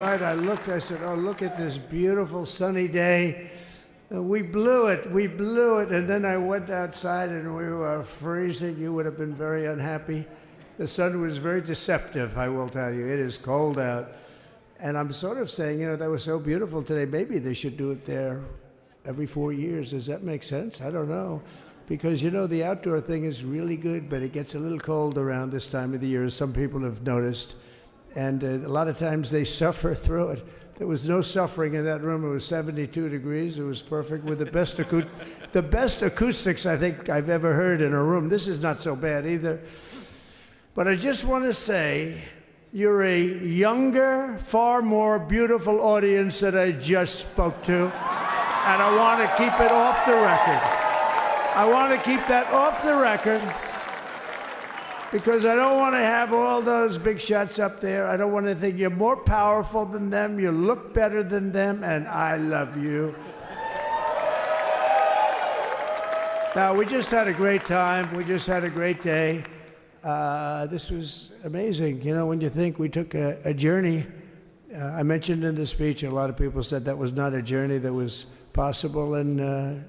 Right, I looked, I said, oh, look at this beautiful sunny day. We blew it, and then I went outside and we were freezing. You would have been very unhappy. The sun was very deceptive, I will tell you. It is cold out. And I'm sort of saying, that was so beautiful today. Maybe they should do it there every 4 years. Does that make sense? I don't know. Because, the outdoor thing is really good, but it gets a little cold around this time of the year, as some people have noticed. And a lot of times they suffer through it. There was no suffering in that room. It was 72 degrees. It was perfect with the best acoustics I think I've ever heard in a room. This is not so bad either. But I just want to say, you're a younger, far more beautiful audience that I just spoke to. And I want to keep it off the record. I want to keep that off the record. Because I don't want to have all those big shots up there. I don't want to think you're more powerful than them, you look better than them, and I love you. Now, we just had a great time. We just had a great day. This was amazing. When you think we took a journey, I mentioned in the speech, a lot of people said that was not a journey that was possible, and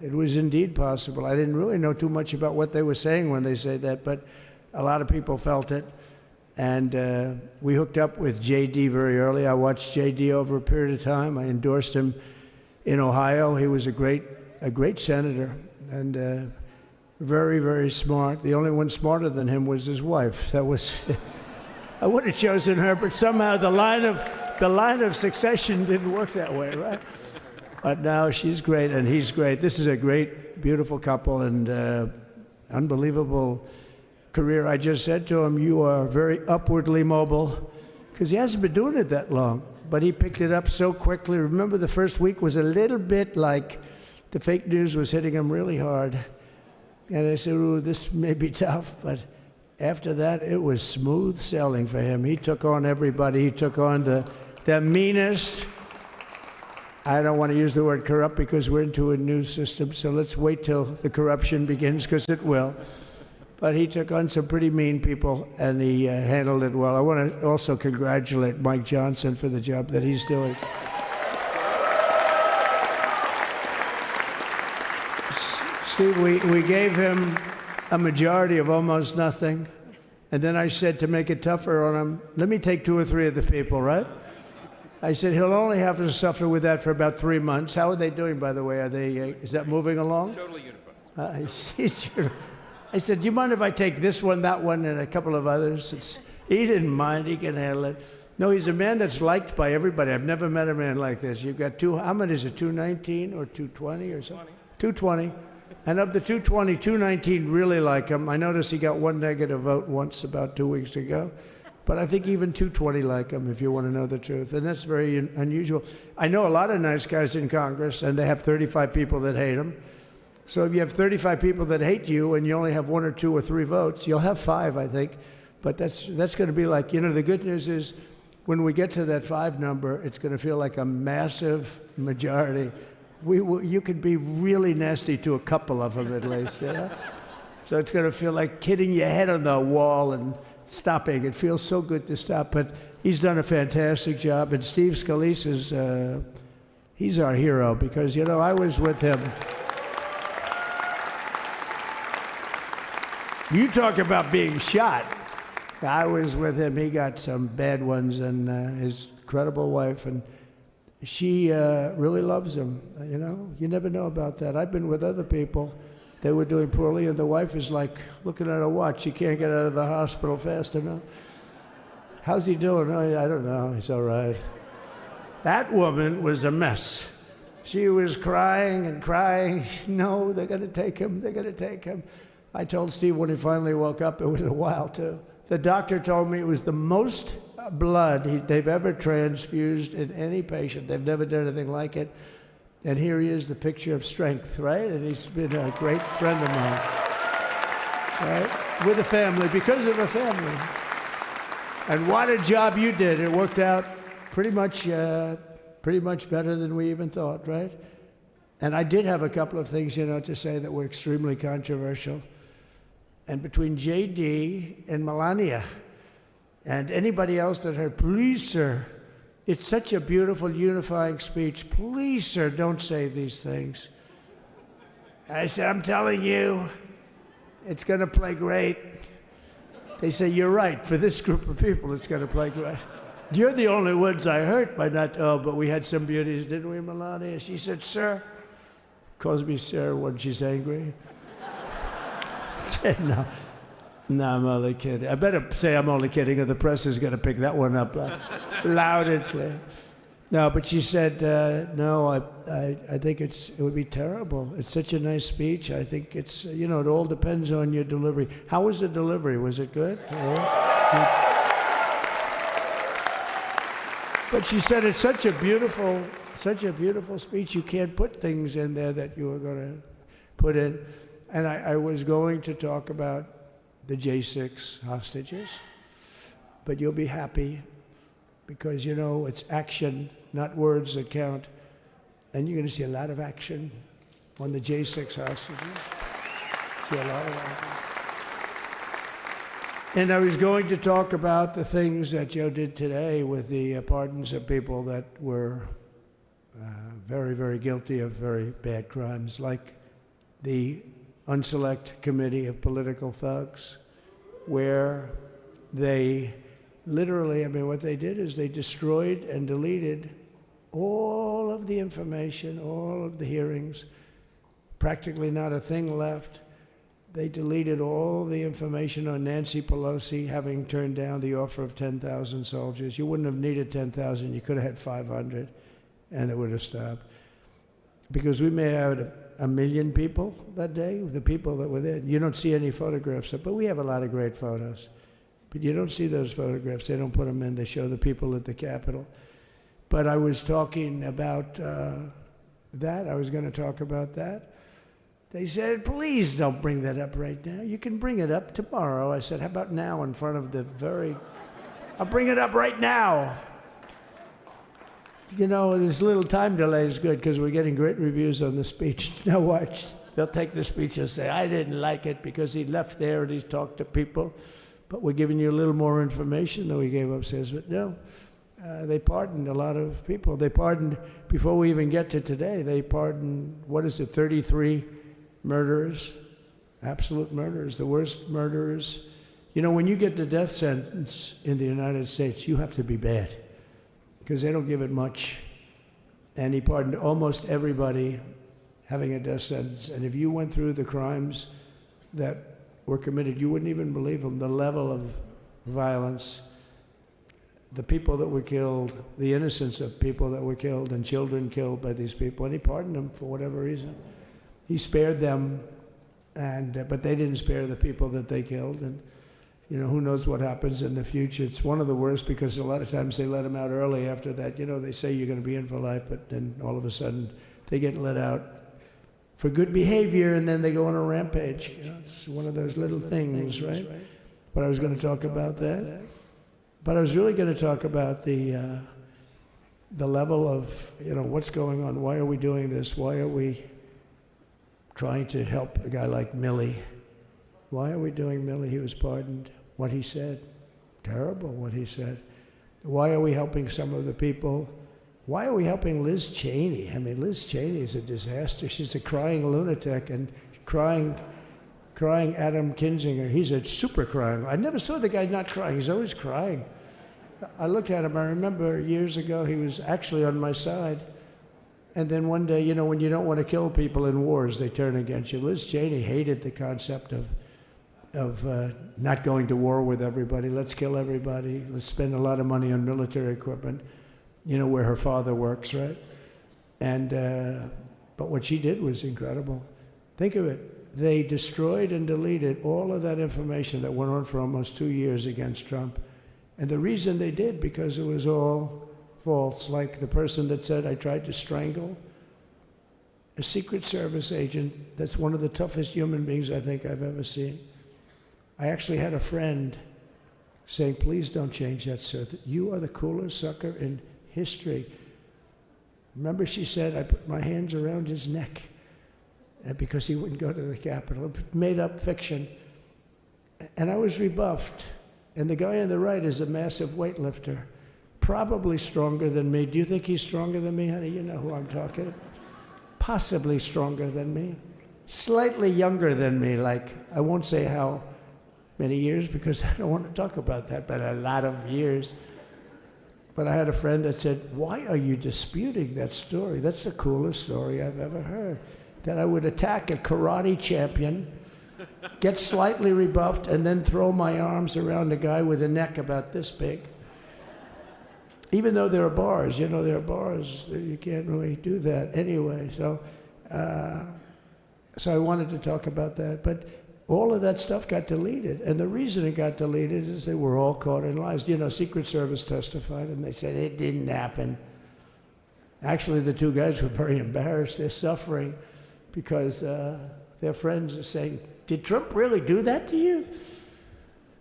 it was indeed possible. I didn't really know too much about what they were saying when they said that, but a lot of people felt it, and we hooked up with J.D. very early. I watched J.D. over a period of time. I endorsed him in Ohio. He was a great senator, and very, very smart. The only one smarter than him was his wife. That was, I would have chosen her, but somehow the line of succession didn't work that way, right? But now she's great, and he's great. This is a great, beautiful couple, and unbelievable career. I just said to him, you are very upwardly mobile, because he hasn't been doing it that long, but he picked it up so quickly. Remember, the first week was a little bit like the fake news was hitting him really hard. And I said, ooh, this may be tough, but after that, it was smooth sailing for him. He took on everybody. He took on the meanest. I don't want to use the word corrupt because we're into a new system, so let's wait till the corruption begins, because it will. But he took on some pretty mean people, and he handled it well. I want to also congratulate Mike Johnson for the job that he's doing. Steve, we gave him a majority of almost nothing, and then I said to make it tougher on him, let me take 2 or 3 of the people, right? I said he'll only have to suffer with that for about 3 months. How are they doing, by the way? Are they? Is that moving along? Totally unified. I said, do you mind if I take this one, that one, and a couple of others? He didn't mind. He can handle it. No, he's a man that's liked by everybody. I've never met a man like this. You've got how many is it, 219 or 220 or something? 220. And of the 220, 219 really like him. I noticed he got 1 negative vote once about 2 weeks ago. But I think even 220 like him, if you want to know the truth. And that's very unusual. I know a lot of nice guys in Congress, and they have 35 people that hate him. So if you have 35 people that hate you and you only have 1 or 2 or 3 votes, you'll have 5, I think. But that's going to be like, the good news is when we get to that 5 number, it's going to feel like a massive majority. You could be really nasty to a couple of them at least. So it's going to feel like hitting your head on the wall and stopping. It feels so good to stop. But he's done a fantastic job. And Steve Scalise he's our hero because, I was with him. You talk about being shot. I was with him. He got some bad ones, and his incredible wife, and she really loves him. You never know about that. I've been with other people. They were doing poorly, and the wife is like looking at her watch. She can't get out of the hospital fast enough. How's he doing? Oh, I don't know. He's all right. That woman was a mess. She was crying and crying. No, they're going to take him. They're going to take him. I told Steve when he finally woke up, it was a while too. The doctor told me it was the most blood they've ever transfused in any patient. They've never done anything like it. And here he is, the picture of strength, right? And he's been a great friend of mine, right? With a family, because of a family. And what a job you did. It worked out pretty much better than we even thought, right? And I did have a couple of things, to say that were extremely controversial. And between J.D. and Melania and anybody else that heard, please, sir, It's such a beautiful, unifying speech. Please, sir, don't say these things. I said, I'm telling you, it's going to play great. They say, you're right. For this group of people, it's going to play great. You're the only ones I hurt by not, but we had some beauties, didn't we, Melania? She said, sir, calls me sir when she's angry. No, I'm only kidding. I better say I'm only kidding, or the press is going to pick that one up loud and clear. No, but she said, no, I think it would be terrible. It's such a nice speech. I think it's, it all depends on your delivery. How was the delivery? Was it good? But she said it's such a beautiful speech. You can't put things in there that you were going to put in. And I was going to talk about the J6 hostages, but you'll be happy because, it's action, not words that count. And you're going to see a lot of action on the J6 hostages. See a lot of action. And I was going to talk about the things that Joe did today with the pardons of people that were very, very guilty of very bad crimes, like the Unselect Committee of Political Thugs, where they literally, what they did is they destroyed and deleted all of the information, all of the hearings, practically not a thing left. They deleted all the information on Nancy Pelosi having turned down the offer of 10,000 soldiers. You wouldn't have needed 10,000. You could have had 500, and it would have stopped. Because we may have had 1 million people that day, the people that were there. You don't see any photographs, but we have a lot of great photos. But you don't see those photographs. They don't put them in. They show the people at the Capitol. But I was talking about that. I was going to talk about that. They said, please don't bring that up right now. You can bring it up tomorrow. I said, how about now in front of I'll bring it up right now. This little time delay is good because we're getting great reviews on the speech. Now watch. They'll take the speech and say, I didn't like it because he left there and he talked to people. But we're giving you a little more information than we gave upstairs. But no, they pardoned a lot of people. They pardoned, before we even get to today, they pardoned, 33 murderers, absolute murderers, the worst murderers. When you get the death sentence in the United States, you have to be bad because they don't give it much. And he pardoned almost everybody having a death sentence. And if you went through the crimes that were committed, you wouldn't even believe them, the level of violence, the people that were killed, the innocence of people that were killed and children killed by these people. And he pardoned them for whatever reason. He spared them, but they didn't spare the people that they killed. And, who knows what happens in the future. It's one of the worst because a lot of times they let them out early after that. They say you're going to be in for life, but then all of a sudden they get let out for good behavior and then they go on a rampage. It's one of those little things, right? But I was going to talk about that. But I was really going to talk about the level of, what's going on. Why are we doing this? Why are we trying to help a guy like Millie? Why are we doing Millie? He was pardoned. What he said, terrible what he said. Why are we helping some of the people? Why are we helping Liz Cheney? Liz Cheney is a disaster. She's a crying lunatic and crying Adam Kinzinger. He's a super crying. I never saw the guy not crying. He's always crying. I looked at him. I remember years ago he was actually on my side. And then one day, when you don't want to kill people in wars, they turn against you. Liz Cheney hated the concept of not going to war with everybody. Let's kill everybody. Let's spend a lot of money on military equipment, where her father works, right? And but what she did was incredible. Think of it. They destroyed and deleted all of that information that went on for almost 2 years against Trump. And the reason they did, because it was all false. Like the person that said, I tried to strangle a Secret Service agent. That's one of the toughest human beings I think I've ever seen. I actually had a friend saying, please don't change that, sir. You are the coolest sucker in history. Remember she said, I put my hands around his neck because he wouldn't go to the Capitol. Made up fiction. And I was rebuffed. And the guy on the right is a massive weightlifter. probably stronger than me. Do you think he's stronger than me, honey? You know who I'm talking about. Possibly stronger than me. Slightly younger than me, like, I won't say how many years because I don't want to talk about that, but a lot of years. But I had a friend that said, why are you disputing that story? That's the coolest story I've ever heard. That I would attack a karate champion, get slightly rebuffed, and then throw my arms around a guy with a neck about this big. Even though there are bars, there are bars, you can't really do that anyway. So I wanted to talk about that. But all of that stuff got deleted. And the reason it got deleted is they were all caught in lies. Secret Service testified, and they said it didn't happen. Actually, the two guys were very embarrassed. They're suffering because their friends are saying, did Trump really do that to you?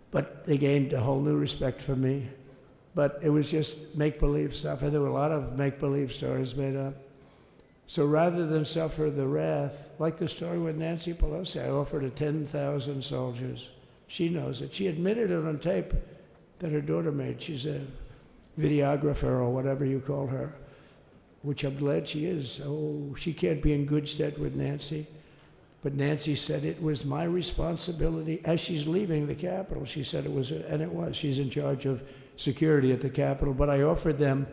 But they gained a whole new respect for me. But it was just make-believe stuff, and there were a lot of make-believe stories made up. So rather than suffer the wrath, like the story with Nancy Pelosi, I offered her 10,000 soldiers. She knows it. She admitted it on tape that her daughter made. She's a videographer or whatever you call her, which I'm glad she is. Oh, she can't be in good stead with Nancy. But Nancy said it was my responsibility as she's leaving the Capitol. She said it was, and it was. She's in charge of security at the Capitol. But I offered them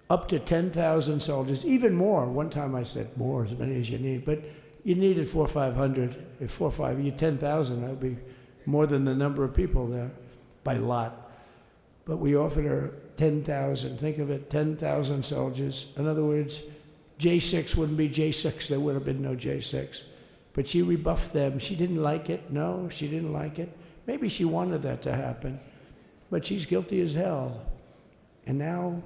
up to 10,000 soldiers, even more. One time I said more, as many as you need. But you needed 400 or 500. If 4 or 5, you 10,000, that would be more than the number of people there by lot. But we offered her 10,000. Think of it, 10,000 soldiers. In other words, J6 wouldn't be J6. There would have been no J6. But she rebuffed them. She didn't like it. No, she didn't like it. Maybe she wanted that to happen. But she's guilty as hell. And now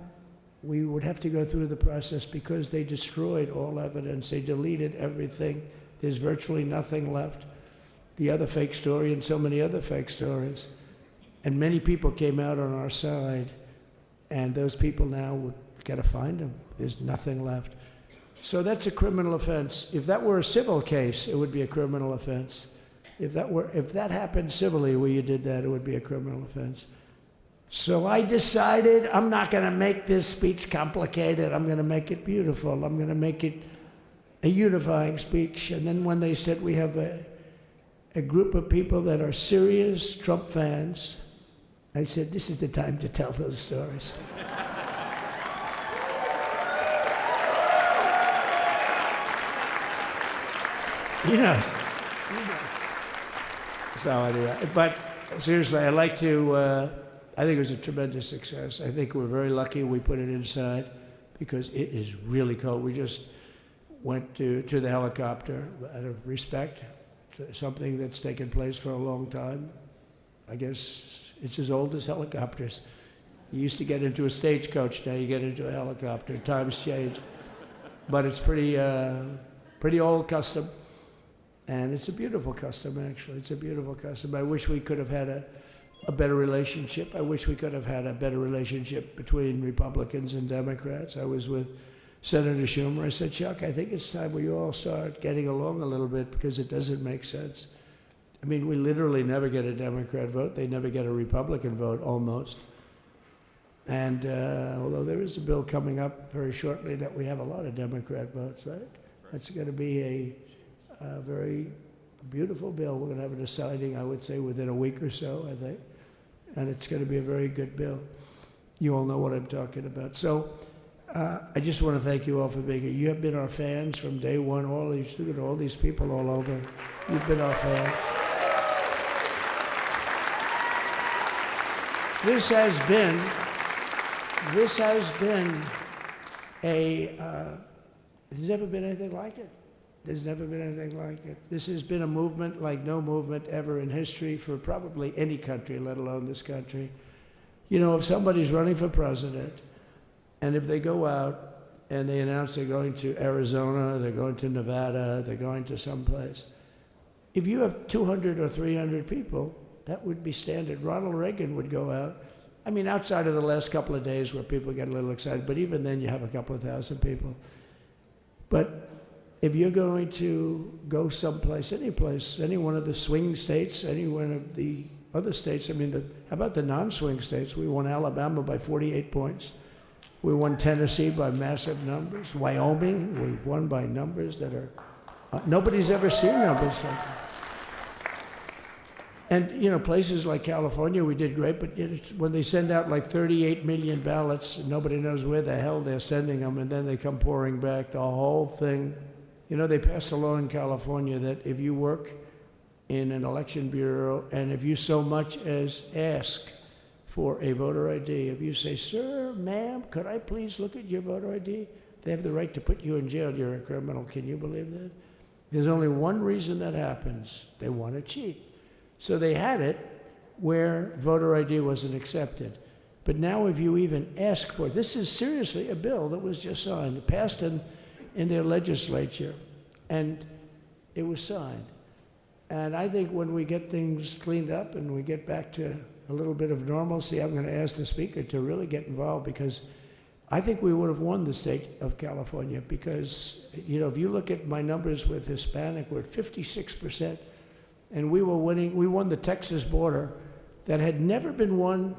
we would have to go through the process because they destroyed all evidence. They deleted everything. There's virtually nothing left. The other fake story and so many other fake stories. And many people came out on our side. And those people now would got to find them. There's nothing left. So that's a criminal offense. If that were a civil case, it would be a criminal offense. If that happened civilly where you did that, it would be a criminal offense. So I decided I'm not going to make this speech complicated. I'm going to make it beautiful. I'm going to make it a unifying speech. And then when they said we have a group of people that are serious Trump fans, I said, this is the time to tell those stories. He knows. So anyway, but seriously, I'd like to, I think it was a tremendous success. I think we're very lucky we put it inside because it is really cold. We just went to the helicopter out of respect, something that's taken place for a long time. I guess it's as old as helicopters. You used to get into a stagecoach, now you get into a helicopter. Times change. But it's pretty old custom. And it's a beautiful custom, actually. It's a beautiful custom. I wish we could have had a better relationship. I wish we could have had a better relationship between Republicans and Democrats. I was with Senator Schumer. I said, Chuck, I think it's time we all start getting along a little bit because it doesn't make sense. I mean, we literally never get a Democrat vote. They never get a Republican vote, almost. And although there is a bill coming up very shortly that we have a lot of Democrat votes, right? That's going to be a very beautiful bill. We're going to have a deciding, I would say, within a week or so, I think. And it's going to be a very good bill. You all know what I'm talking about. So I just want to thank you all for being here. You have been our fans from day one. All these people all over. You've been our fans. This has been there's never been anything like it. There's never been anything like it. This has been a movement like no movement ever in history for probably any country, let alone this country. You know, if somebody's running for president, and if they go out and they announce they're going to Arizona, they're going to Nevada, they're going to someplace, if you have 200 or 300 people, that would be standard. Ronald Reagan would go out. I mean, outside of the last couple of days where people get a little excited, but even then you have a couple of thousand people. But if you're going to go someplace, any place, any one of the swing states, any one of the other states, I mean, how about the non-swing states? We won Alabama by 48 points. We won Tennessee by massive numbers. Wyoming, we won by numbers that are, nobody's ever seen numbers like that. And, you know, places like California, we did great, but when they send out like 38 million ballots, nobody knows where the hell they're sending them, and then they come pouring back, the whole thing. You know, they passed a law in California that if you work in an election bureau, and if you so much as ask for a voter ID, if you say, sir, ma'am, could I please look at your voter ID? They have the right to put you in jail. You're a criminal. Can you believe that? There's only one reason that happens. They want to cheat. So they had it where voter ID wasn't accepted. But now if you even ask for it, this is seriously a bill that was just signed, passed in their legislature, and it was signed. And I think when we get things cleaned up and we get back to a little bit of normalcy, I'm going to ask the Speaker to really get involved, because I think we would have won the state of California, because, you know, if you look at my numbers with Hispanic, we're at 56%. And we were winning, we won the Texas border that had never been won,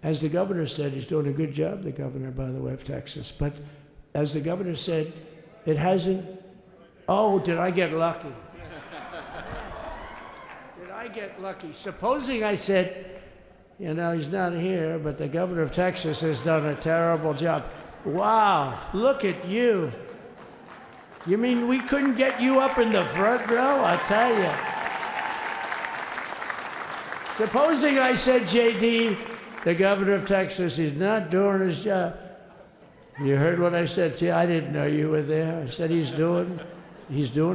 as the governor said. He's doing a good job, the governor, by the way, of Texas. But as the governor said, it hasn't, oh, did I get lucky? Did I get lucky? Supposing I said, you know, he's not here, but the governor of Texas has done a terrible job. Wow, look at you. You mean we couldn't get you up in the front row? I tell you. Supposing I said, JD, the governor of Texas, he's not doing his job. You heard what I said. See, I didn't know you were there. I said he's doing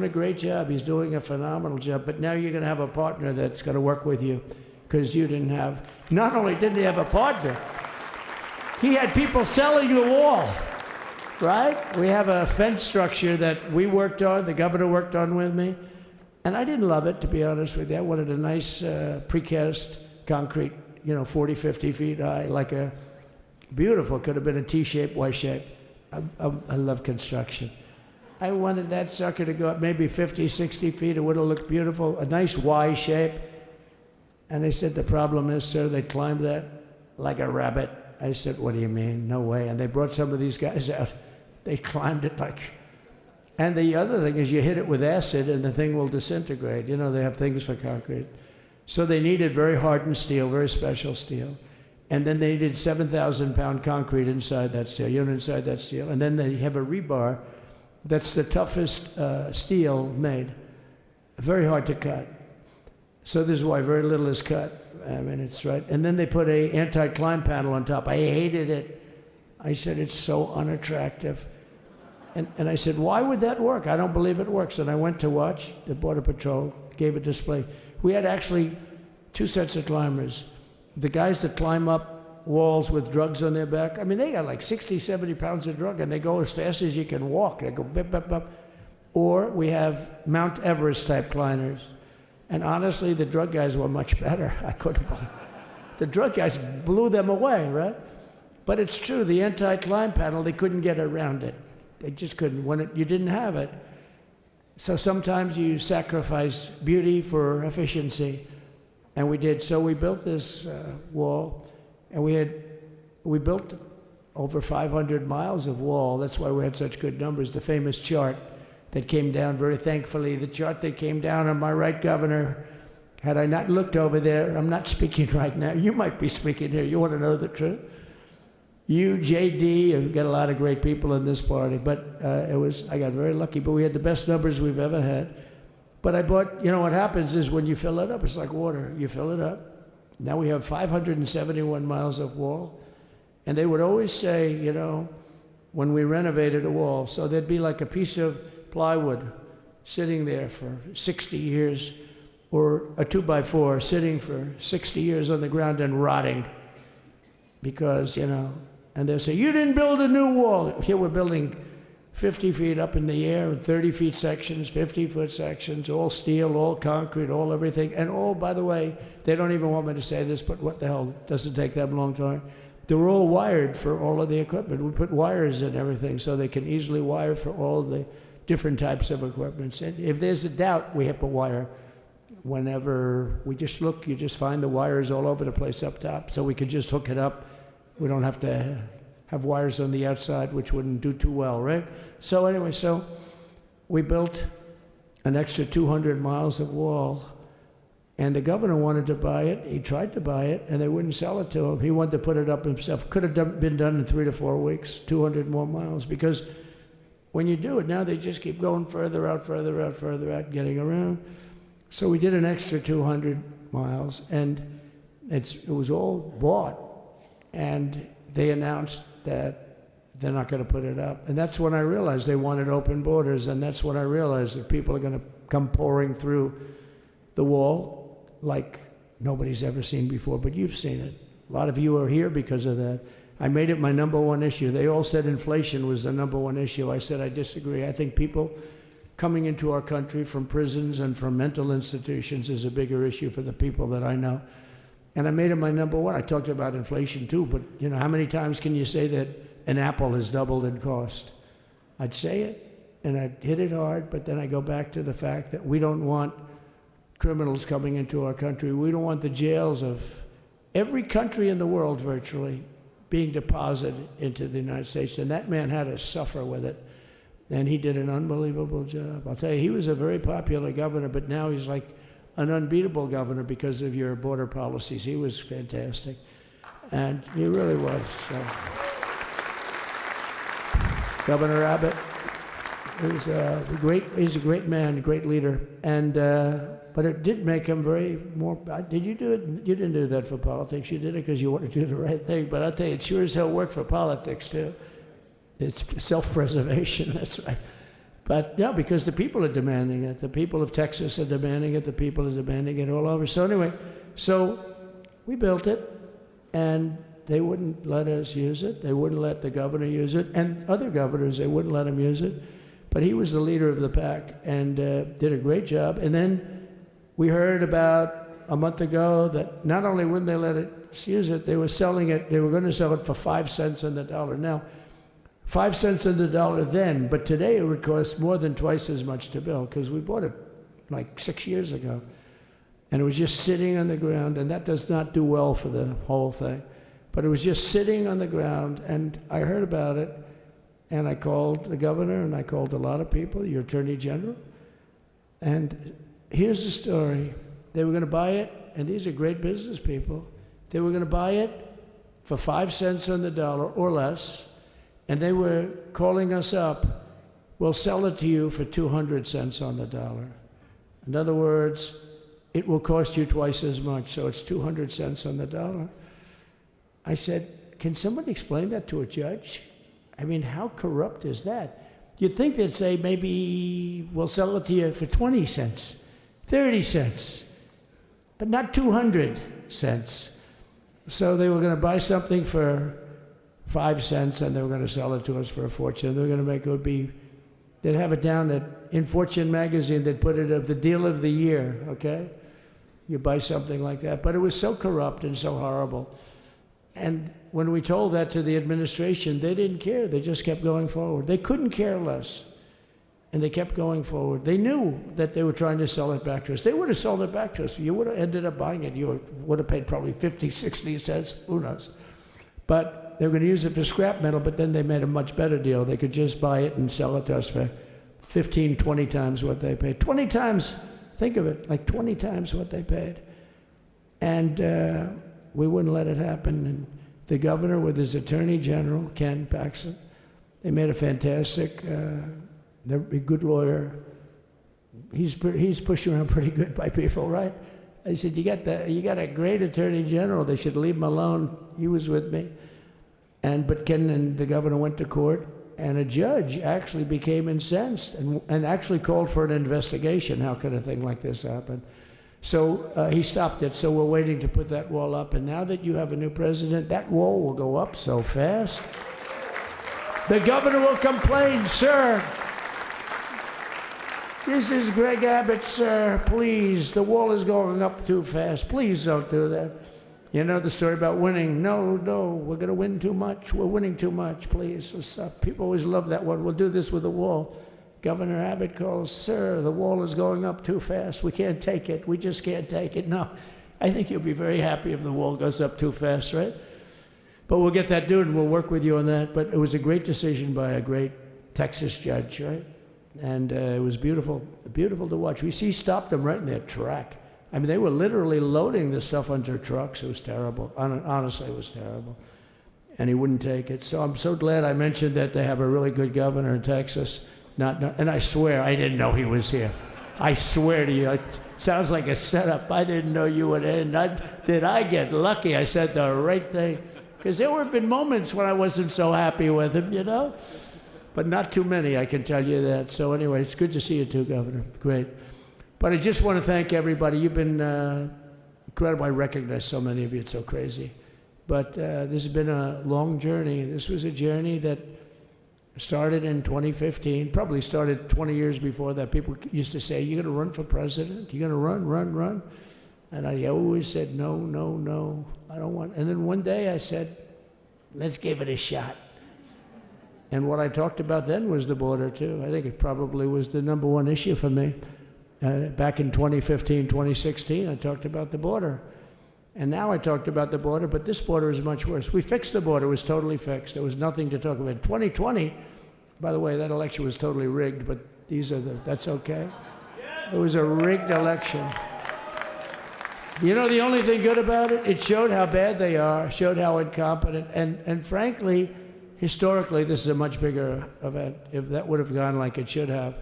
a great job. He's doing a phenomenal job. But now you're going to have a partner that's going to work with you, because you didn't have, not only didn't he have a partner, he had people selling the wall, right? We have a fence structure that we worked on, the governor worked on with me. And I didn't love it, to be honest with you. I wanted a nice precast concrete, you know, 40, 50 feet high, like a beautiful, could have been a T-shape, Y-shape. I love construction. I wanted that sucker to go up maybe 50, 60 feet. It would have looked beautiful, a nice Y shape. And they said, the problem is, sir, they climbed that like a rabbit. I said, what do you mean? No way. And they brought some of these guys out. They climbed it like... And the other thing is you hit it with acid and the thing will disintegrate. You know, they have things for concrete. So they needed very hardened steel, very special steel. And then they needed 7,000-pound concrete inside that steel, inside that steel. And then they have a rebar that's the toughest steel made. Very hard to cut. So this is why very little is cut. I mean, it's right. And then they put a anti-climb panel on top. I hated it. I said, it's so unattractive. And I said, why would that work? I don't believe it works. And I went to watch. The Border Patrol gave a display. We had actually two sets of climbers. The guys that climb up walls with drugs on their back, I mean, they got like 60, 70 pounds of drug, and they go as fast as you can walk. They go bip, bip, bip. Or we have Mount Everest type climbers. And honestly, the drug guys were much better. I couldn't believe it. The drug guys blew them away, right? But it's true, the anti-climb panel, they couldn't get around it. They just couldn't. You didn't have it. So sometimes you sacrifice beauty for efficiency. And we did. So we built this wall, and we built over 500 miles of wall. That's why we had such good numbers. The famous chart that came down, very thankfully, the chart that came down on my right, Governor, had I not looked over there, I'm not speaking right now. You might be speaking here. You want to know the truth? You, JD, you've got a lot of great people in this party, but I got very lucky, but we had the best numbers we've ever had. But I bought, you know what happens is when you fill it up, it's like water. You fill it up. Now we have 571 miles of wall. And they would always say, you know, when we renovated a wall, so there'd be like a piece of plywood sitting there for 60 years, or a 2x4 sitting for 60 years on the ground and rotting. Because, you know, and they'll say, you didn't build a new wall. Here we're building 50 feet up in the air, 30 feet sections, 50-foot sections, all steel, all concrete, all everything. And all, by the way, they don't even want me to say this, but what the hell, doesn't take that long time. They were all wired for all of the equipment. We put wires in everything so they can easily wire for all the different types of equipment. And if there's a doubt, we have to wire. whenever we just look, you just find the wires all over the place up top, so we could just hook it up. We don't have to have wires on the outside, which wouldn't do too well, right? So anyway, so we built an extra 200 miles of wall, and the governor wanted to buy it. He tried to buy it, and they wouldn't sell it to him. He wanted to put it up himself. Could have been done in 3 to 4 weeks, 200 more miles, because when you do it now, they just keep going further out, further out, further out, getting around. So we did an extra 200 miles, and it was all bought, and they announced that they're not going to put it up. And that's when I realized they wanted open borders, and that's when I realized that people are going to come pouring through the wall like nobody's ever seen before, but you've seen it. A lot of you are here because of that. I made it my number one issue. They all said inflation was the number one issue. I said I disagree. I think people coming into our country from prisons and from mental institutions is a bigger issue for the people that I know. And I made it my number one. I talked about inflation too, but you know, how many times can you say that an apple has doubled in cost? I'd say it, and I'd hit it hard, but then I go back to the fact that we don't want criminals coming into our country. We don't want the jails of every country in the world virtually being deposited into the United States, and that man had to suffer with it, and he did an unbelievable job. I'll tell you, he was a very popular governor, but now he's like an unbeatable governor because of your border policies. He was fantastic, and he really was. So. Governor Abbott is he's a great man, a great leader, and but it did make him very more. Did you do it? You didn't do that for politics. You did it because you wanted to do the right thing. But I'll tell you, it sure as hell worked for politics too. It's self-preservation. That's right. But no, because the people are demanding it. The people of Texas are demanding it. The people are demanding it all over. So anyway, so we built it, and they wouldn't let us use it. They wouldn't let the governor use it, and other governors, they wouldn't let him use it. But he was the leader of the pack and did a great job. And then we heard about a month ago that not only wouldn't they let us use it, they were selling it. They were going to sell it for 5 cents on the dollar. Now, 5 cents on the dollar then, but today it would cost more than twice as much to build because we bought it like 6 years ago. And it was just sitting on the ground, and that does not do well for the whole thing. But it was just sitting on the ground, and I heard about it, and I called the governor, and I called a lot of people, your attorney general. And here's the story. They were going to buy it, and these are great business people. They were going to buy it for 5 cents on the dollar or less, and they were calling us up, we'll sell it to you for 200 cents on the dollar. In other words, it will cost you twice as much, so it's 200 cents on the dollar. I said, can somebody explain that to a judge? I mean, how corrupt is that? You'd think they'd say, maybe we'll sell it to you for 20 cents, 30 cents, but not 200 cents. So they were going to buy something for 5 cents, and they were going to sell it to us for a fortune. They were going to make it would be, they'd have it down in Fortune magazine, they'd put it of the deal of the year, okay? You buy something like that. But it was so corrupt and so horrible. And when we told that to the administration, they didn't care. They just kept going forward. They couldn't care less. And they kept going forward. They knew that they were trying to sell it back to us. They would have sold it back to us. You would have ended up buying it. You would have paid probably 50, 60 cents. Who knows? But they were going to use it for scrap metal, but then they made a much better deal. They could just buy it and sell it to us for 15, 20 times what they paid. 20 times, think of it, like 20 times what they paid. And we wouldn't let it happen. And the governor with his attorney general, Ken Paxton, they made a fantastic, they're a good lawyer. He's pushed around pretty good by people, right? I said, you got a great attorney general. They should leave him alone. He was with me. But Ken and the governor went to court, and a judge actually became incensed and actually called for an investigation. How could a thing like this happen? So he stopped it. So we're waiting to put that wall up. And now that you have a new president, that wall will go up so fast. The governor will complain, sir. This is Greg Abbott, sir. Please, the wall is going up too fast. Please don't do that. You know the story about winning. No, we're going to win too much. We're winning too much. Please, let's stop. People always love that one. We'll do this with the wall. Governor Abbott calls, "Sir, the wall is going up too fast. We can't take it. We just can't take it." No, I think you'll be very happy if the wall goes up too fast, right? But we'll get that done, and we'll work with you on that. But it was a great decision by a great Texas judge, right? And it was beautiful, beautiful to watch. He stopped them right in their track. I mean, they were literally loading this stuff onto trucks. It was terrible. Honestly, it was terrible. And he wouldn't take it. So I'm so glad I mentioned that they have a really good governor in Texas. And I swear, I didn't know he was here. I swear to you, it sounds like a setup. I didn't know you would end. Did I get lucky? I said the right thing. Because there have been moments when I wasn't so happy with him, you know? But not too many, I can tell you that. So anyway, it's good to see you too, Governor. Great. But I just want to thank everybody. You've been incredible. I recognize so many of you. It's so crazy. But this has been a long journey. This was a journey that started in 2015, probably started 20 years before that. People used to say, "You're going to run for president? You're going to run?" And I always said, no, I don't want. And then one day I said, "Let's give it a shot." And what I talked about then was the border, too. I think it probably was the number one issue for me. Back in 2015, 2016, I talked about the border. And now I talked about the border, but this border is much worse. We fixed the border. It was totally fixed. There was nothing to talk about. 2020, by the way, that election was totally rigged, but that's okay. It was a rigged election. You know the only thing good about it? It showed how bad they are, showed how incompetent, and frankly, historically, this is a much bigger event. If that would have gone like it should have.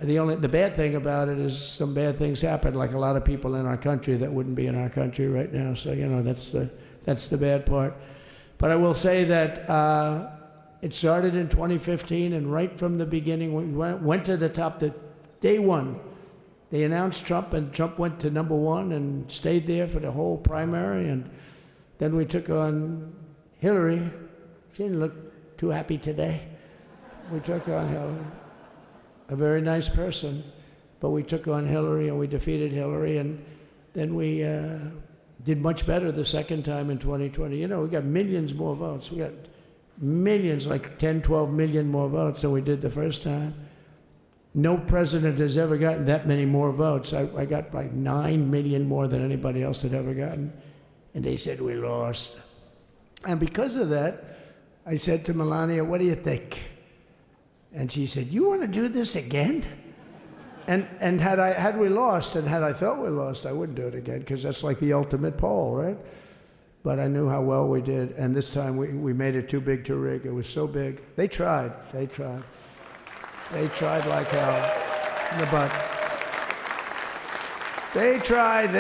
The bad thing about it is some bad things happen, like a lot of people in our country that wouldn't be in our country right now. So, you know, that's the bad part. But I will say that it started in 2015, and right from the beginning, we went to the top. Day one, they announced Trump, and Trump went to number one and stayed there for the whole primary. And then we took on Hillary. She didn't look too happy today. We took on Hillary. A very nice person, but we took on Hillary and we defeated Hillary, and then we did much better the second time in 2020. You know, we got millions more votes. We got millions, like 10, 12 million more votes than we did the first time. No president has ever gotten that many more votes. I got like 9 million more than anybody else had ever gotten, and they said we lost. And because of that, I said to Melania, "What do you think?" And she said, "You want to do this again?" And had we lost, and had I thought we lost, I wouldn't do it again, because that's like the ultimate poll, right? But I knew how well we did, and this time we made it too big to rig. It was so big. They tried like hell. But they tried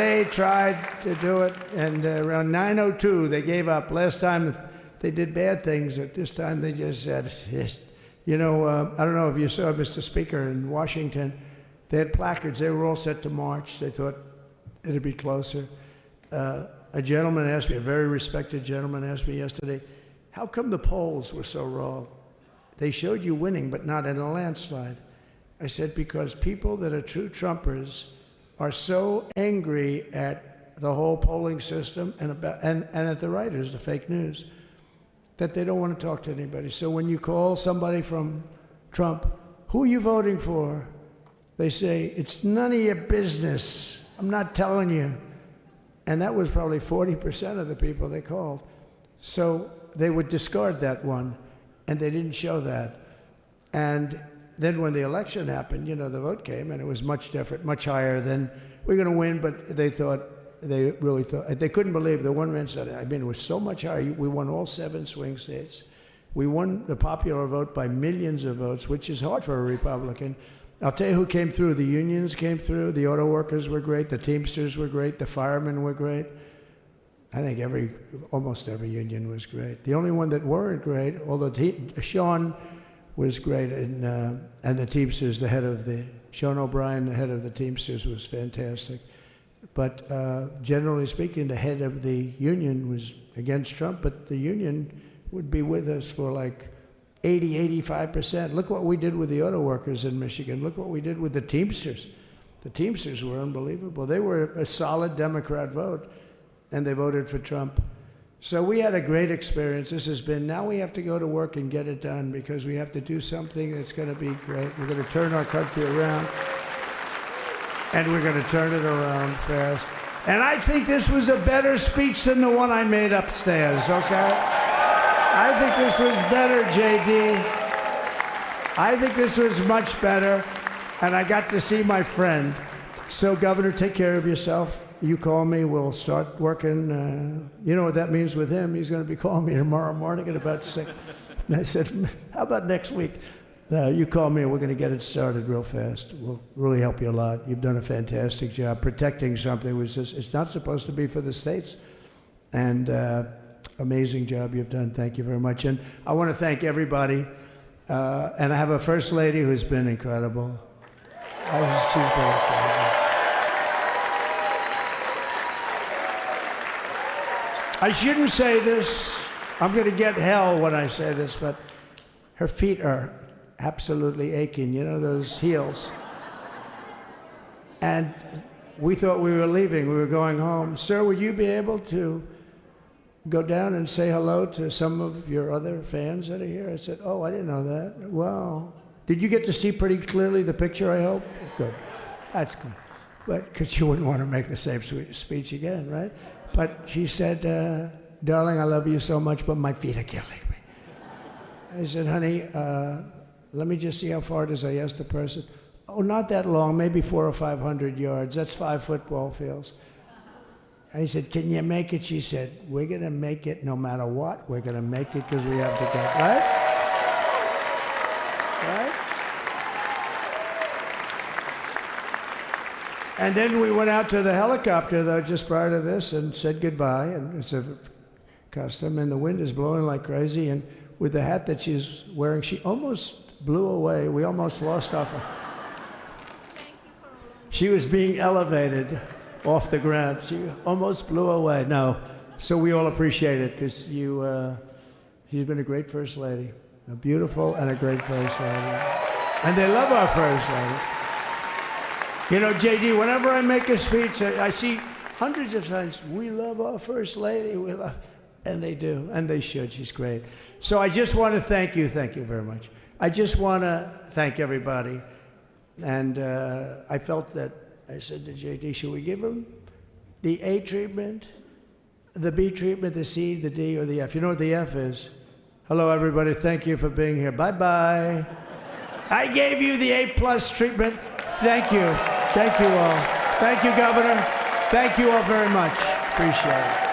to do it, and around 9:02 they gave up. Last time they did bad things. At this time they just said, yes. You know, I don't know if you saw, Mr. Speaker, in Washington, they had placards. They were all set to march. They thought it'd be closer. A gentleman asked me, a very respected gentleman asked me yesterday, "How come the polls were so wrong? They showed you winning, but not in a landslide." I said, "Because people that are true Trumpers are so angry at the whole polling system and at the writers, the fake news, that they don't want to talk to anybody. So when you call somebody from Trump, 'Who are you voting for?' they say, 'It's none of your business. I'm not telling you.'" And that was probably 40% of the people they called. So they would discard that one, and they didn't show that. And then when the election happened, you know, the vote came, and it was much different, much higher than, "We're going to win," but they really thought, they couldn't believe. The one man said, I mean, it was so much higher. We won all 7 swing states. We won the popular vote by millions of votes, which is hard for a Republican. I'll tell you who came through. The unions came through. The auto workers were great. The Teamsters were great. The firemen were great. I think almost every union was great. The only one that weren't great, although Sean was great, and the Teamsters, Sean O'Brien, the head of the Teamsters, was fantastic. But generally speaking, the head of the union was against Trump, but the union would be with us for like 80, 85%. Look what we did with the auto workers in Michigan. Look what we did with the Teamsters. The Teamsters were unbelievable. They were a solid Democrat vote, and they voted for Trump. So we had a great experience. This has been, now we have to go to work and get it done because we have to do something that's going to be great. We're going to turn our country around, and we're going to turn it around fast. And I think this was a better speech than the one I made upstairs, okay? I think this was better, JD. I think this was much better, and I got to see my friend. So, Governor, take care of yourself. You call me, we'll start working. You know what that means with him? He's going to be calling me tomorrow morning at about 6. And I said, how about next week? You call me and we're going to get it started real fast. We'll really help you a lot. You've done a fantastic job protecting something which is, it's not supposed to be for the states. And amazing job you've done. Thank you very much. And I want to thank everybody. And I have a First Lady who's been incredible. She's been incredible. I shouldn't say this. I'm going to get hell when I say this, but her feet are absolutely aching. You know, those heels. And we thought we were leaving. We were going home. Sir, would you be able to go down and say hello to some of your other fans that are here? I said, oh, I didn't know that. Wow. Did you get to see pretty clearly the picture, I hope? Good. That's good. But because you wouldn't want to make the same speech again, right? But she said, darling, I love you so much, but my feet are killing me. I said, honey, let me just see how far it is. I asked the person. Oh, not that long, maybe 400 or 500 yards. That's 5 football fields. I said, can you make it? She said, we're going to make it no matter what. We're going to make it because we have to go. Right? Right? And then we went out to the helicopter, though, just prior to this and said goodbye. And it's a custom. And the wind is blowing like crazy. And with the hat that she's wearing, she almost blew away. We almost lost off her. She was being elevated off the ground. She almost blew away. No. So we all appreciate it because you've been a great First Lady. A beautiful and a great First Lady. And they love our First Lady. You know, JD, whenever I make a speech, I see hundreds of times, we love our First Lady, we love, and they do, and they should. She's great. So I just want to thank you very much. I just want to thank everybody. And I felt that, I said to JD, should we give him the A treatment, the B treatment, the C, the D, or the F? You know what the F is? Hello, everybody. Thank you for being here. Bye-bye. I gave you the A+ treatment. Thank you. Thank you all. Thank you, Governor. Thank you all very much. Appreciate it.